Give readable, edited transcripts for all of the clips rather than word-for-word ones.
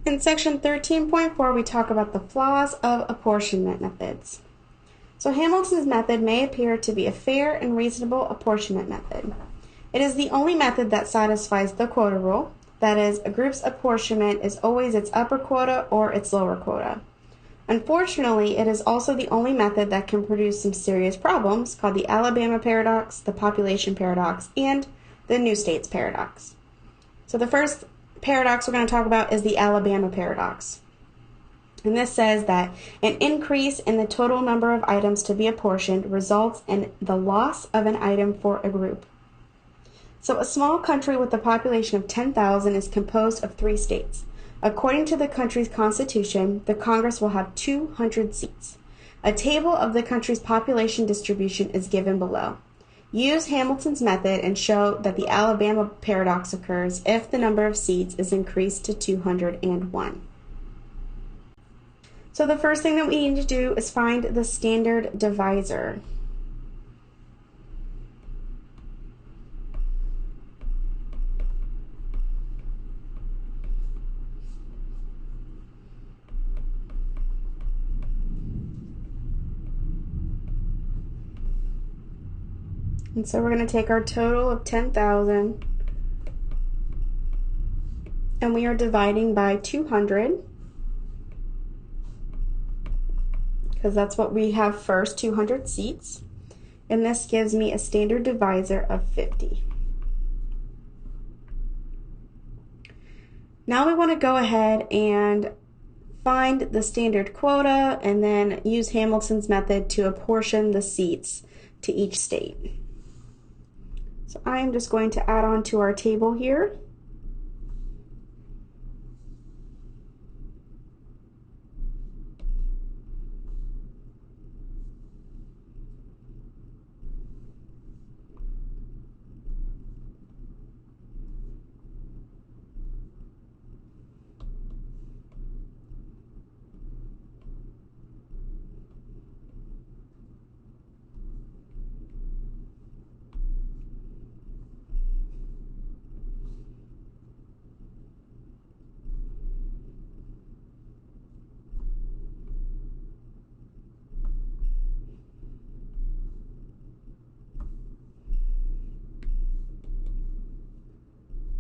In section 13.4, we talk about the flaws of apportionment methods. So Hamilton's method may appear to be a fair and reasonable apportionment method. It is the only method that satisfies the quota rule. That is, a group's apportionment is always its upper quota or its lower quota. Unfortunately, it is also the only method that can produce some serious problems called the Alabama paradox, the population paradox, and the new states paradox. So the first paradox we're going to talk about is the Alabama paradox. And this says that an increase in the total number of items to be apportioned results in the loss of an item for a group. So a small country with a population of 10,000 is composed of 3 states. According to the country's constitution, the Congress will have 200 seats. A table of the country's population distribution is given below. Use Hamilton's method and show that the Alabama paradox occurs if the number of seats is increased to 201. So the first thing that we need to do is find the standard divisor. And so we're going to take our total of 10,000 and we are dividing by 200 because that's what we have first, 200 seats. And this gives me a standard divisor of 50. Now we want to go ahead and find the standard quota and then use Hamilton's method to apportion the seats to each state. So I am just going to add on to our table here.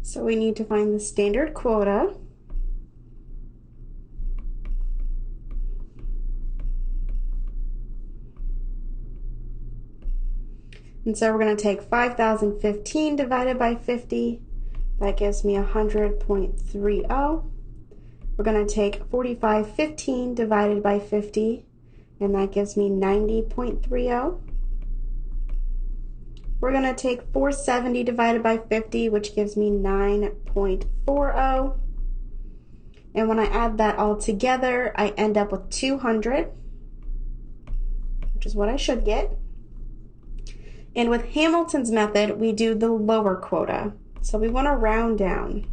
So we need to find the standard quota. And so we're going to take 5,015 divided by 50. That gives me 100.30. We're going to take 4,515 divided by 50, and that gives me 90.30. We're going to take 470 divided by 50, which gives me 9.40. And when I add that all together, I end up with 200, which is what I should get. And with Hamilton's method, we do the lower quota. So we want to round down.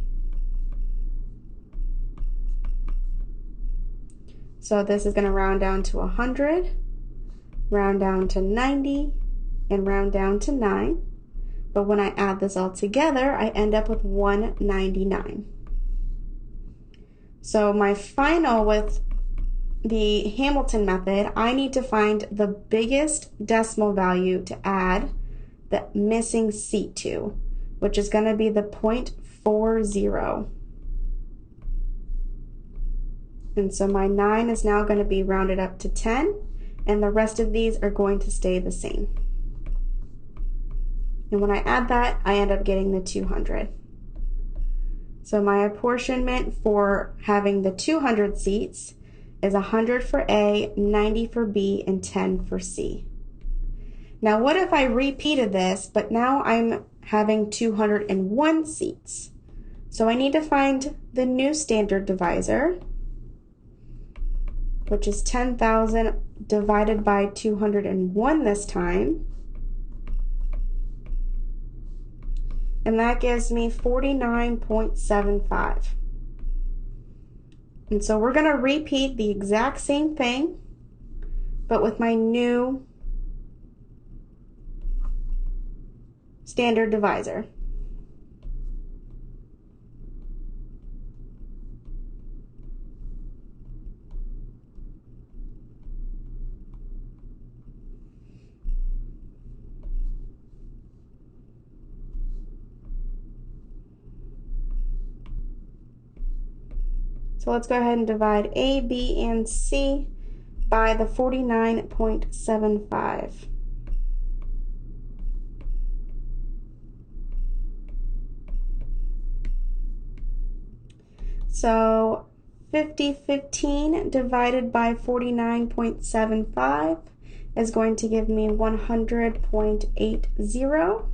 So this is going to round down to 100, round down to 90, and round down to 9. But when I add this all together, I end up with 199. So my final with the Hamilton method, I need to find the biggest decimal value to add the missing seat to, which is going to be the 0.40. And so my 9 is now going to be rounded up to 10, and the rest of these are going to stay the same. And when I add that, I end up getting the 200. So my apportionment for having the 200 seats is 100 for A, 90 for B, and 10 for C. Now what if I repeated this, but now I'm having 201 seats? So I need to find the new standard divisor, which is 10,000 divided by 201 this time. And that gives me 49.75. And so we're going to repeat the exact same thing, but with my new standard divisor. So let's go ahead and divide A, B, and C by the 49.75. So 50/15 divided by 49.75 is going to give me 100.80.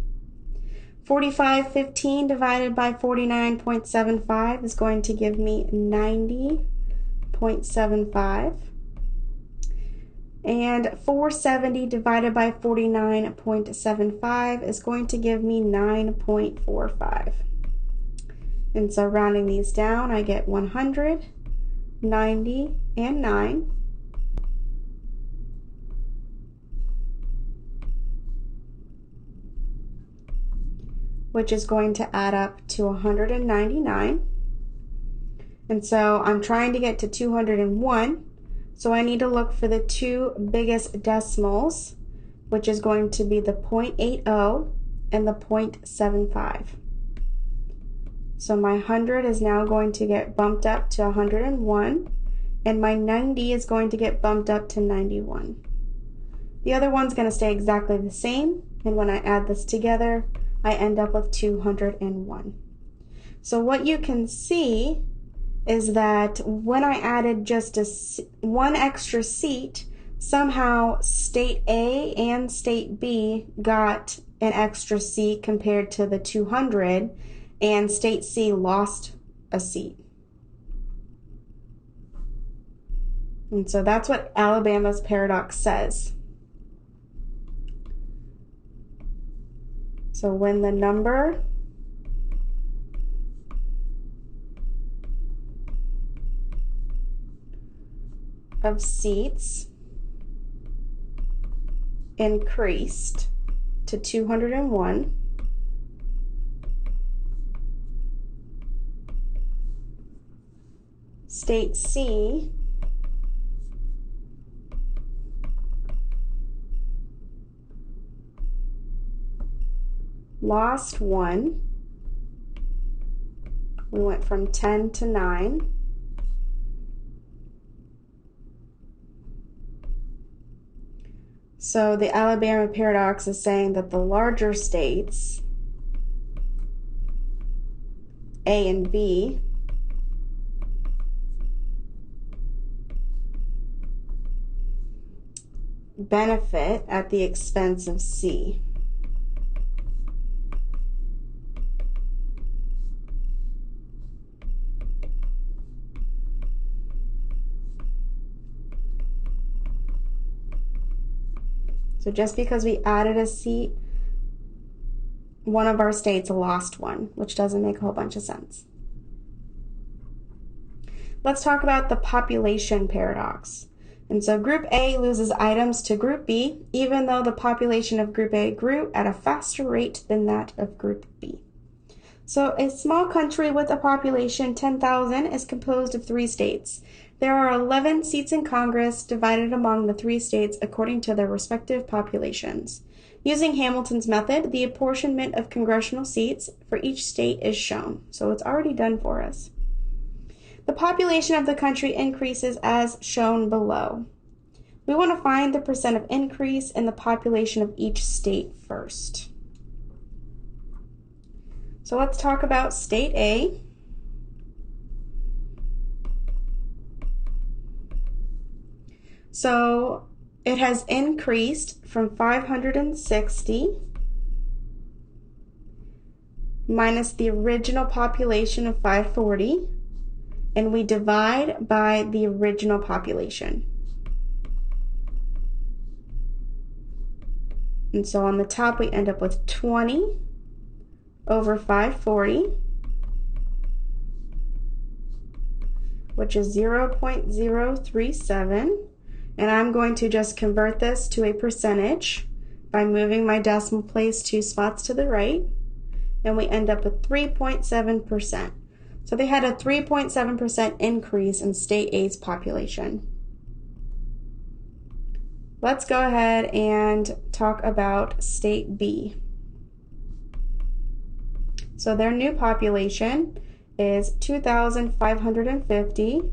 45/15 divided by 49.75 is going to give me 90.75. And 470 divided by 49.75 is going to give me 9.45. And so rounding these down, I get 100, 90, and 9. Which is going to add up to 199. And so I'm trying to get to 201. So I need to look for the two biggest decimals, which is going to be the 0.80 and the 0.75. So my 100 is now going to get bumped up to 101, and my 90 is going to get bumped up to 91. The other one's going to stay exactly the same, and when I add this together, I end up with 201. So what you can see is that when I added just one extra seat, somehow state A and state B got an extra seat compared to the 200, and state C lost a seat. And so that's what Alabama's paradox says. So when the number of seats increased to 201, state C lost 1. We went from 10 to 9. So the Alabama paradox is saying that the larger states, A and B, benefit at the expense of C. So just because we added a seat, one of our states lost one, which doesn't make a whole bunch of sense. Let's talk about the population paradox. And so Group A loses items to Group B, even though the population of Group A grew at a faster rate than that of Group B. So a small country with a population 10,000 is composed of 3 states. There are 11 seats in Congress divided among the 3 states according to their respective populations. Using Hamilton's method, the apportionment of congressional seats for each state is shown. So it's already done for us. The population of the country increases as shown below. We want to find the percent of increase in the population of each state first. So let's talk about state A. So it has increased from 560 minus the original population of 540, and we divide by the original population. And so on the top we end up with 20 over 540, which is 0.037. And I'm going to just convert this to a percentage by moving my decimal place 2 spots to the right, and we end up with 3.7%. So they had a 3.7% increase in state A's population. Let's go ahead and talk about state B. So their new population is 2,550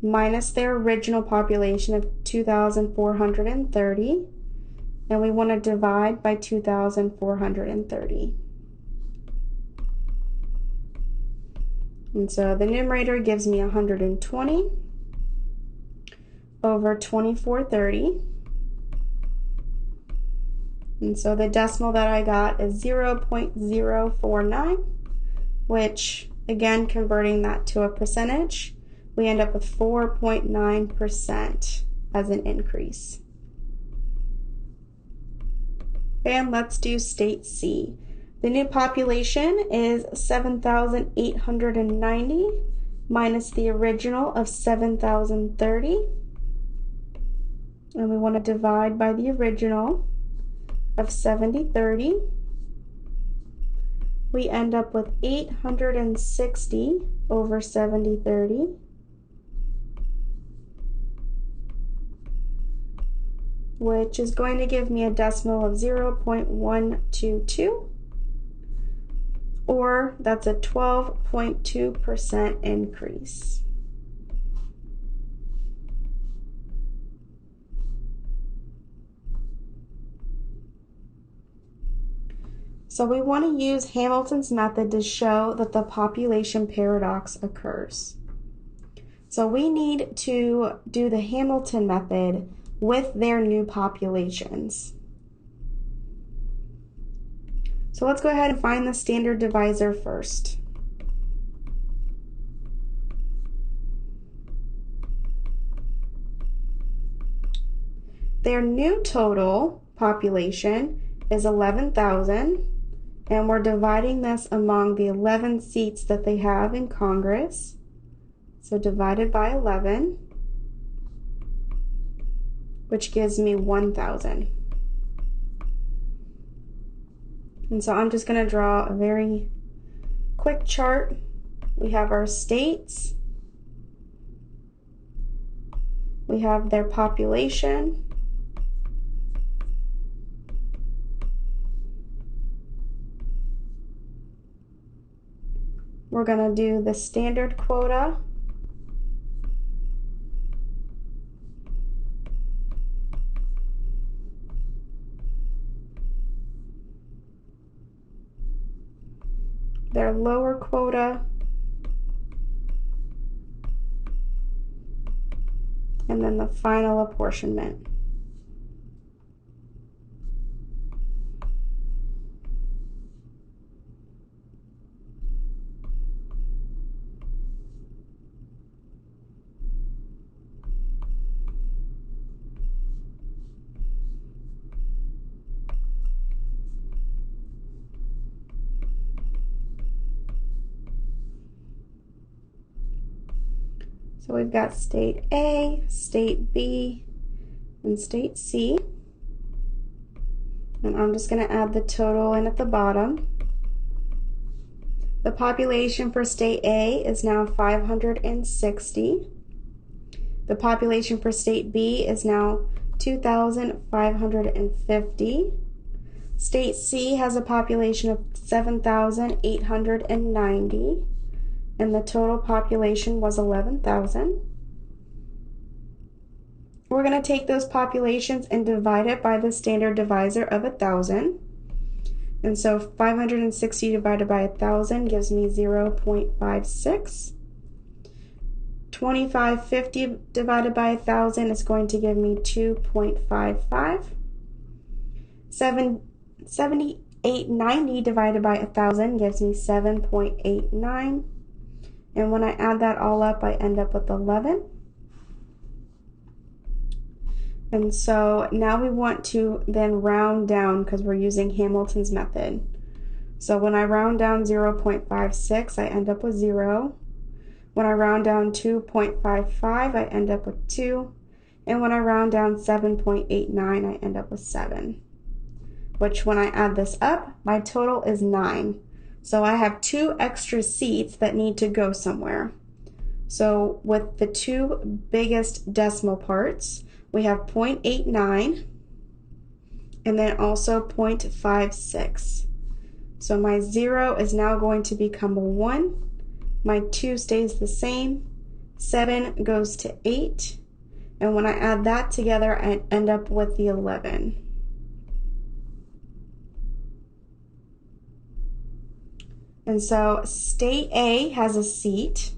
minus their original population of 2,430, and we want to divide by 2,430. And so the numerator gives me 120 over 2430. And so the decimal that I got is 0.049, which, again, converting that to a percentage, we end up with 4.9% as an increase. And let's do state C. The new population is 7,890 minus the original of 7,030. And we want to divide by the original of 7030. We end up with 860 over 7030. Which is going to give me a decimal of 0.122, or that's a 12.2% increase. So we want to use Hamilton's method to show that the population paradox occurs. So we need to do the Hamilton method with their new populations. So let's go ahead and find the standard divisor first. Their new total population is 11,000, and we're dividing this among the 11 seats that they have in Congress. So divided by 11, which gives me 1,000. And so I'm just going to draw a very quick chart. We have our states, we have their population, we're going to do the standard quota, their lower quota, and then the final apportionment. So we've got state A, state B, and state C. And I'm just going to add the total in at the bottom. The population for state A is now 560. The population for state B is now 2,550. State C has a population of 7,890. And the total population was 11,000. We're going to take those populations and divide it by the standard divisor of 1,000. And so 560 divided by 1,000 gives me 0.56. 2,550 divided by 1,000 is going to give me 2.55. 7,890 divided by 1,000 gives me 7.89. And when I add that all up, I end up with 11. And so now we want to then round down because we're using Hamilton's method. So when I round down 0.56, I end up with 0. When I round down 2.55, I end up with 2. And when I round down 7.89, I end up with 7. Which when I add this up, my total is 9. So I have 2 extra seats that need to go somewhere. So with the 2 biggest decimal parts, we have 0.89 and then also 0.56. So my 0 is now going to become a 1 My 2 stays the same. 7 goes to 8. And when I add that together, I end up with the 11. And so state A has a seat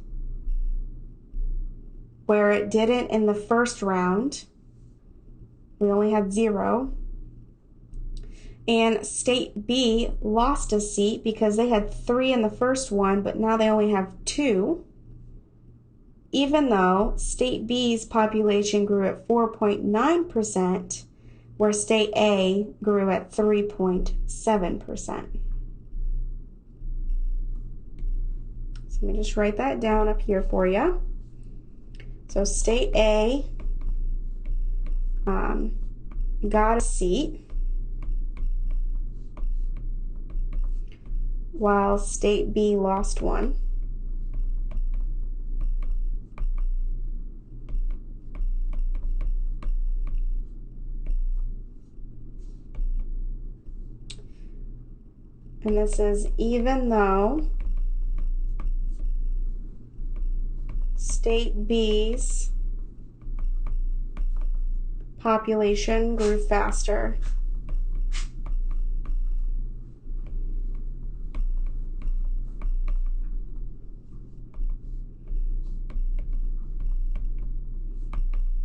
where it didn't in the first round. We only had 0. And state B lost a seat because they had 3 in the first one, but now they only have 2. Even though state B's population grew at 4.9%, where state A grew at 3.7%. So let me just write that down up here for you. So state A got a seat, while state B lost one. And this is even though state B's population grew faster.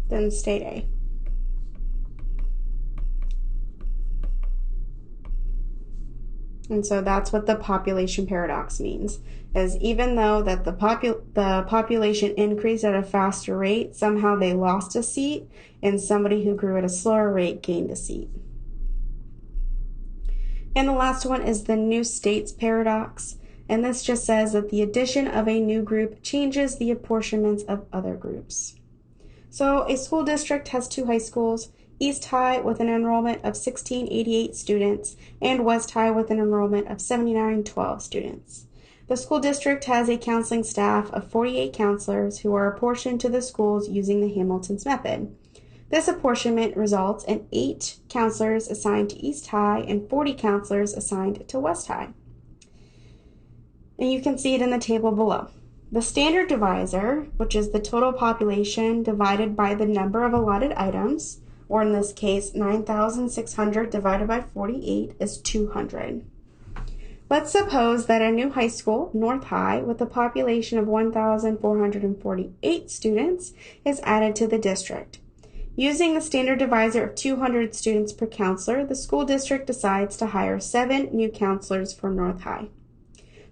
Than state A. And so that's what the population paradox means, is even though that the population increased at a faster rate, somehow they lost a seat, and somebody who grew at a slower rate gained a seat. And the last one is the new states paradox, and this just says that the addition of a new group changes the apportionments of other groups. So a school district has 2 high schools, East High with an enrollment of 1688 students and West High with an enrollment of 7912 students. The school district has a counseling staff of 48 counselors who are apportioned to the schools using the Hamilton's method. This apportionment results in 8 counselors assigned to East High and 40 counselors assigned to West High. And you can see it in the table below. The standard divisor, which is the total population divided by the number of allotted items, or in this case 9,600 divided by 48, is 200. Let's suppose that a new high school, North High, with a population of 1,448 students is added to the district. Using the standard divisor of 200 students per counselor, the school district decides to hire 7 new counselors for North High.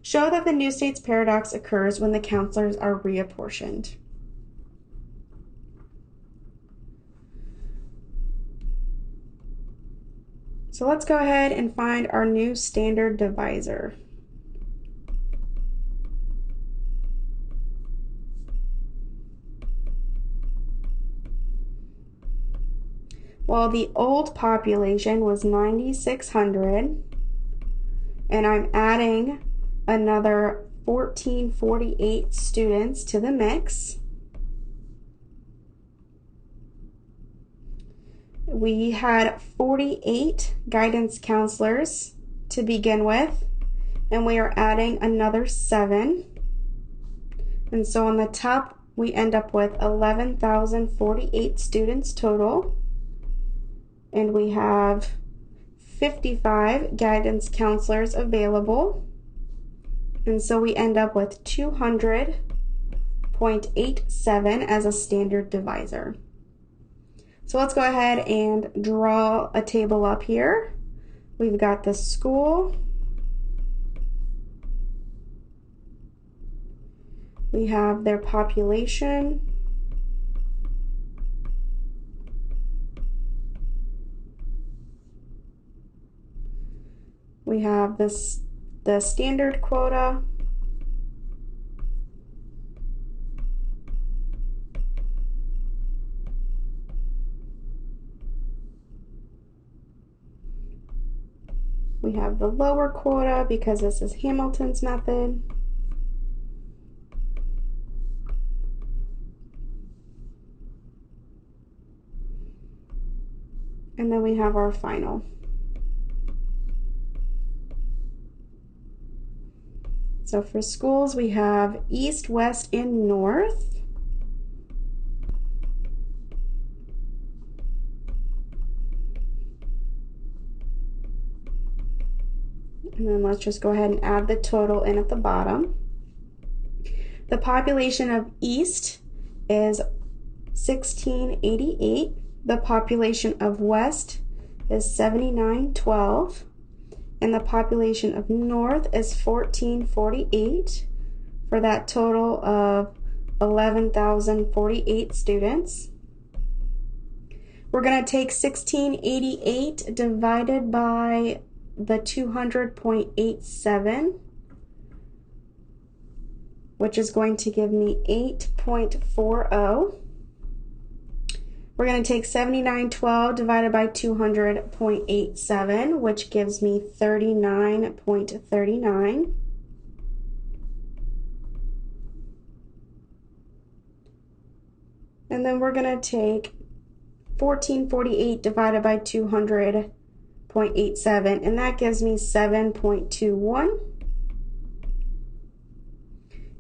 Show that the new states paradox occurs when the counselors are reapportioned. So let's go ahead and find our new standard divisor. Well, the old population was 9,600, and I'm adding another 1,448 students to the mix. We had 48 guidance counselors to begin with, and we are adding another 7. And so on the top, we end up with 11,048 students total. And we have 55 guidance counselors available. And so we end up with 200.87 as a standard divisor. So let's go ahead and draw a table up here. We've got the school. We have their population. We have the standard quota. We have the lower quota because this is Hamilton's method. And then we have our final. So for schools, we have East, West, and North. And then let's just go ahead and add the total in at the bottom. The population of East is 1688. The population of West is 7912. And the population of North is 1448 for that total of 11,048 students. We're going to take 1688 divided by the 200.87, which is going to give me 8.40. We're going to take 7912 divided by 200.87, which gives me 39.39. And then we're going to take 1448 divided by 200.87, and that gives me 7.21.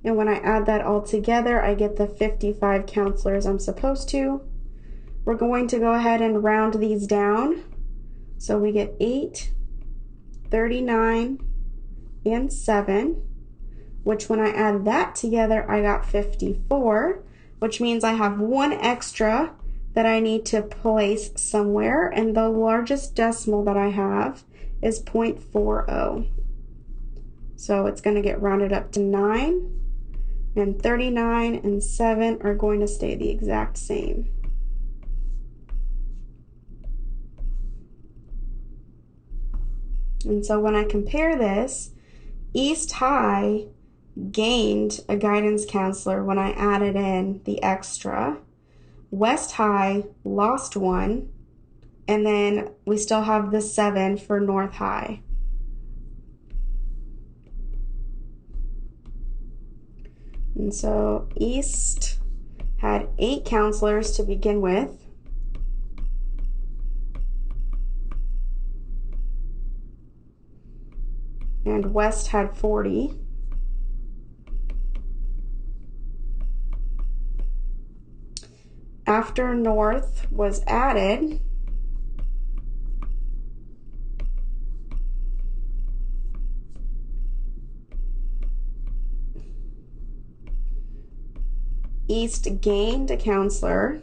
And when I add that all together, I get the 55 counselors I'm supposed to. We're going to go ahead and round these down. So we get 8, 39, and 7, which when I add that together, I got 54, which means I have one extra that I need to place somewhere, and the largest decimal that I have is 0.40. So it's going to get rounded up to 9, and 39 and 7 are going to stay the exact same. And so when I compare this, East High gained a guidance counselor when I added in the extra. West High lost one, and then we still have the 7 for North High. And so East had 8 counselors to begin with. And West had 40. After North was added, East gained a counselor.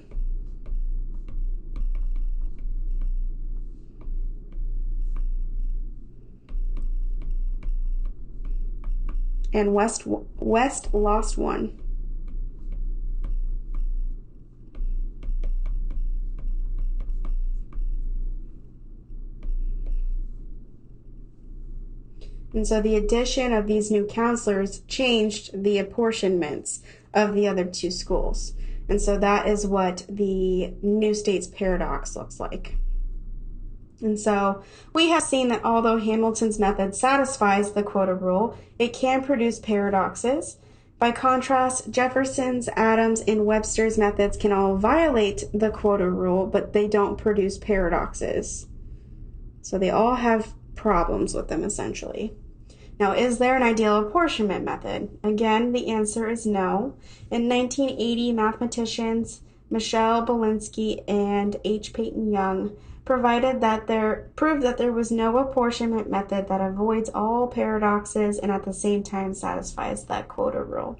And West lost one. And so the addition of these new counselors changed the apportionments of the other two schools. And so that is what the new states paradox looks like. And so we have seen that although Hamilton's method satisfies the quota rule, it can produce paradoxes. By contrast, Jefferson's, Adams, and Webster's methods can all violate the quota rule, but they don't produce paradoxes. So they all have problems with them, essentially. Now, is there an ideal apportionment method? Again, the answer is no. In 1980, mathematicians Michelle Belinsky and H. Peyton Young proved that there was no apportionment method that avoids all paradoxes and at the same time satisfies that quota rule.